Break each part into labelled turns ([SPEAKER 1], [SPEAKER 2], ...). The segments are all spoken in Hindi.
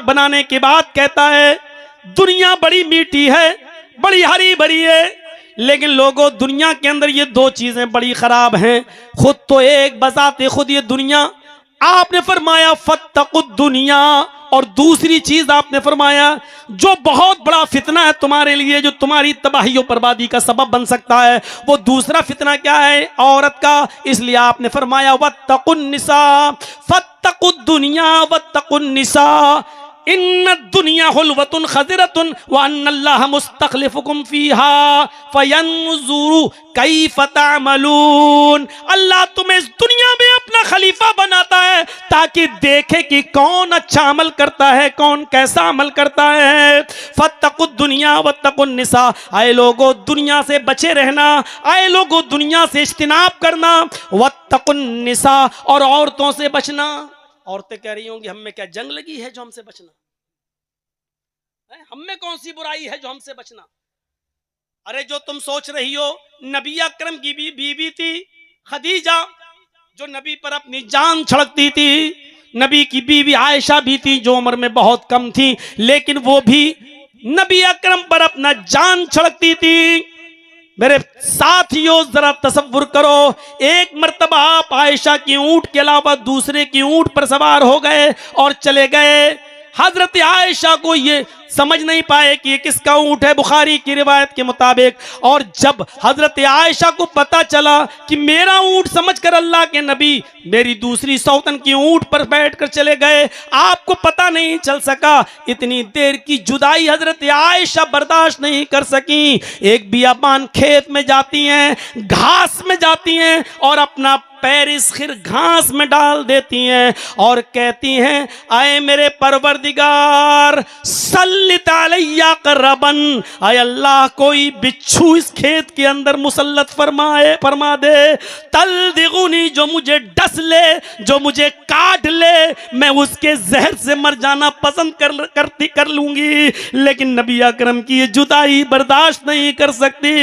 [SPEAKER 1] बनाने के बाद कहता है दुनिया बड़ी मीठी है, बड़ी हरी भरी है, लेकिन लोगों दुनिया के अंदर ये दो चीजें बड़ी खराब हैं। खुद तो एक बजाते खुद ये दुनिया, आपने फरमाया फत्तकुद दुनिया, और दूसरी चीज आपने फरमाया जो बहुत बड़ा फितना है तुम्हारे लिए, जो तुम्हारी तबाही और बर्बादी का सबब बन सकता है, वो दूसरा फितना क्या है? औरत का। इसलिए आपने फरमाया वत्तकुन निसा, फत्तकुद दुनिया वत्तकुन निसा, इन्न दुनिया हुल्वतुन खज़िरतुन व अन्नल्लाह मुस्तखलिफुकुम फीहा फयंजुरु कैफ तअमलून। अल्लाह तुम्हें इस दुनिया में अपना खलीफा बनाता है ताकि देखे कि कौन अच्छा अमल करता है, कौन कैसा अमल करता है। फत्तकुद दुनिया वत्तकुन निसा, आए लोगों दुनिया से बचे रहना, आए लोगों दुनिया से इज्तिनाब करना, वत्तकुन निसा, और औरतों से बचना। औरतें कह रही होंगी हम में क्या जंग लगी है जो हमसे बचना है? हम में कौन सी बुराई है जो हमसे बचना? अरे जो तुम सोच रही हो, नबी अकरम की भी बीवी थी खदीजा, जो नबी पर अपनी जान छिड़कती थी। नबी की बीवी आयशा भी थी जो उम्र में बहुत कम थी, लेकिन वो भी नबी अकरम पर अपना जान छिड़कती थी। मेरे साथियों जरा तसव्वुर करो, एक मर्तबा आप आयशा की ऊंट के अलावा दूसरे की ऊंट पर सवार हो गए और चले गए। हजरत आयशा को ये समझ नहीं पाए कि ये किसका ऊंट है, बुखारी की रिवायत के मुताबिक। और जब हजरत आयशा को पता चला कि मेरा ऊंट समझकर अल्लाह के नबी मेरी दूसरी सौतन की ऊंट पर बैठकर चले गए, आपको पता नहीं चल सका। इतनी देर की जुदाई हजरत आयशा बर्दाश्त नहीं कर सकी। एक बियाबान खेत में जाती हैं, घास में जाती हैं और अपना पैर इस खिर घास में डाल देती हैं और कहती हैं आए मेरे परवरदिगार सल्लित अलैया करबन, आए अल्लाह कोई बिच्छू इस खेत के अंदर मुसल्लत फरमा दे, तल दिगुनी, जो मुझे डस ले, जो मुझे काट ले, मैं उसके जहर से मर जाना पसंद कर लूंगी, लेकिन नबी अकरम की ये जुदाई बर्दाश्त नहीं कर सकती।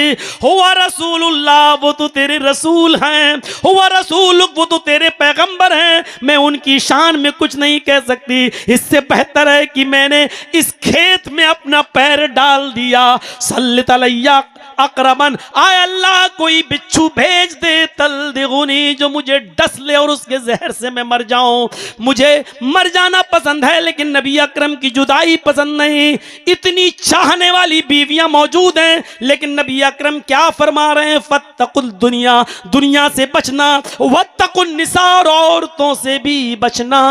[SPEAKER 1] हुआ रसूलुल्लाह, वो तो तेरे रसूल हैं, हुआ रसूल, वो तो तेरे पैगंबर हैं, मैं उनकी शान में कुछ नहीं कह सकती। इससे बेहतर है कि मैंने इस खेत में अपना पैर डाल दिया। सल्लित अलैया अकरमन, आए अल्लाह कोई बिच्छू भेज दे, तल दिगुनी, जो मुझे डस ले और उसके जहर से मैं मर जाऊं। मुझे मर जाना पसंद है लेकिन नबी अकरम की जुदाई पसंद नहीं। इतनी चाहने वाली बीवियां मौजूद हैं, लेकिन नबी अकरम क्या फरमा रहे हैं? फत्तकुल दुनिया, दुनिया से बचना, वत्तकुन निसा, और औरतों से भी बचना।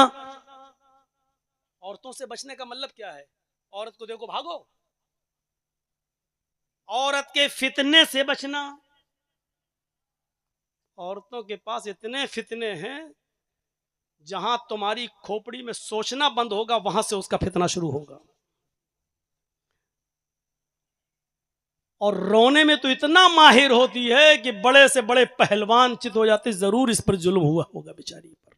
[SPEAKER 1] औरतों से बचने का मतलब क्या है? औरत को देखो भागो, औरत के फितने से बचना। औरतों के पास इतने फितने हैं, जहां तुम्हारी खोपड़ी में सोचना बंद होगा वहां से उसका फितना शुरू होगा। और रोने में तो इतना माहिर होती है कि बड़े से बड़े पहलवान चित हो जाते, जरूर इस पर जुल्म हुआ होगा बेचारी पर।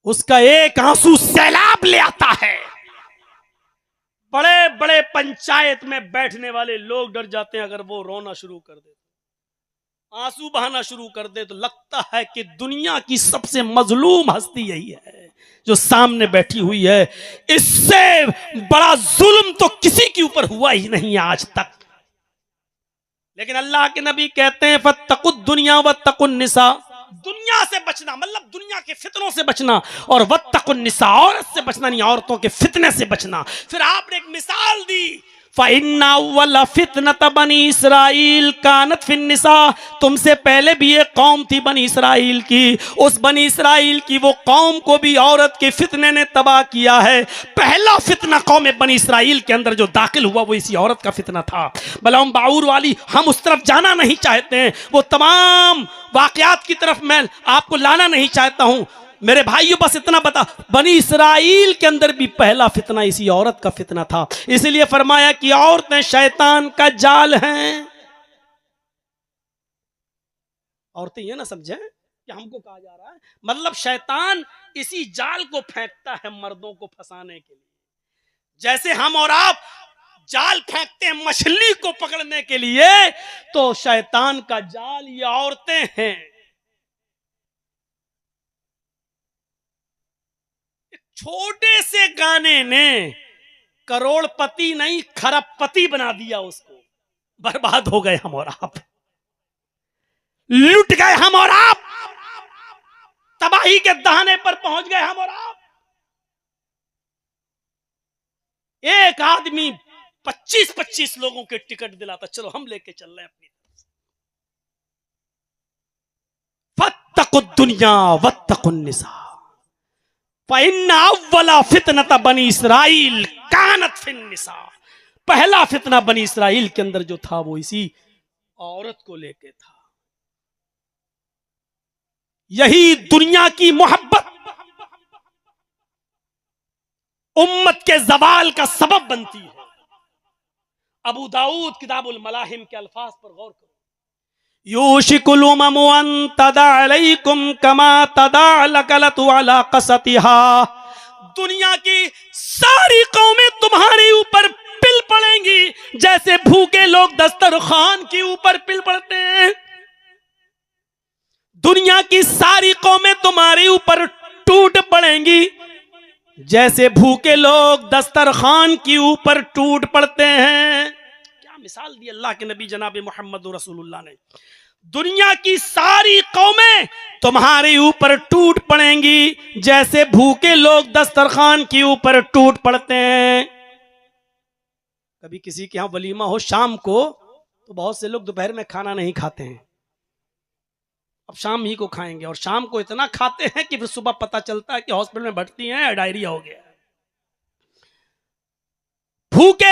[SPEAKER 1] उसका एक आंसू सैलाब ले आता है। बड़े बड़े पंचायत में बैठने वाले लोग डर जाते हैं, अगर वो रोना शुरू कर दे, आंसू बहाना शुरू कर दे, तो लगता है कि दुनिया की सबसे मजलूम हस्ती यही है जो सामने बैठी हुई है। इससे बड़ा जुल्म तो किसी के ऊपर हुआ ही नहीं आज तक। लेकिन अल्लाह के नबी कहते हैं फत्तकुद दुनिया वत्तकुन निसा, दुनिया से बचना मतलब दुनिया के फितनों से बचना, और वत्तकुन निसा, औरत से बचना नहीं, औरतों के फितने से बचना। फिर आपने एक मिसाल दी, फ़इन्ना अव्वल फितनत बनी इसराइल कानत फिन्निसा, तुमसे पहले भी एक कौम थी बनी इसराइल की, उस बनी इसराइल की वो कौम को भी औरत के फितने ने तबाह किया है। पहला फितना कौम बनी इसराइल के अंदर जो दाखिल हुआ वो इसी औरत का फितना था। बलाम बाउर वाली, हम उस तरफ जाना नहीं चाहते हैं, वो तमाम वाकयात की तरफ मैं आपको लाना नहीं चाहता हूं। मेरे भाइयों बस इतना बता, बनी इसराइल के अंदर भी पहला फितना इसी औरत का फितना था। इसलिए फरमाया कि औरतें शैतान का जाल हैं। औरतें ये ना समझें कि हमको कहा जा रहा है, मतलब शैतान इसी जाल को फेंकता है मर्दों को फंसाने के लिए। जैसे हम और आप जाल फेंकते हैं मछली को पकड़ने के लिए, तो शैतान का जाल ये औरतें हैं। छोटे से गाने ने करोड़पति नहीं खरबपति बना दिया उसको। बर्बाद हो गए हम और आप, लुट गए हम और आप, तबाही के दहाने पर पहुंच गए हम और आप। एक आदमी 25-25 लोगों के टिकट दिलाता, चलो हम लेके चल रहे हैं अपनी तरफ से। फत्तकुद दुनिया वत्तकुन निसा फइन्ना अव्वला फितनत बनी इसराइल कानत फिन निसा। पहला फितना बनी इसराइल के अंदर जो था वो इसी औरत को लेके था। यही दुनिया की मोहब्बत उम्मत के जवाल का सबब बनती है। अबू दाऊद किताबुल मलाहिम के अल्फाज पर गौर करो। यूशिकुल उममु अन तदा अलैकुम कमा तदा लकलतु अला कसतिहा। दुनिया की सारी कौमें तुम्हारे ऊपर पिल पड़ेंगी जैसे भूखे लोग दस्तरखान के ऊपर पिल पड़ते हैं। दुनिया की सारी कौमें तुम्हारे ऊपर टूट पड़ेंगी जैसे भूखे लोग दस्तरखान के ऊपर टूट पड़ते हैं। क्या मिसाल दी अल्लाह के नबी जनाब मोहम्मद रसूलुल्लाह ने। दुनिया की सारी कौमें तुम्हारे ऊपर टूट पड़ेंगी जैसे भूखे लोग दस्तरखान के ऊपर टूट पड़ते हैं। कभी किसी के यहां वलीमा हो शाम को, तो बहुत से लोग दोपहर में खाना नहीं खाते हैं, अब शाम ही को खाएंगे, और शाम को इतना खाते हैं कि फिर सुबह पता चलता है कि हॉस्पिटल में भर्ती हैं, डायरिया हो गया। भूखे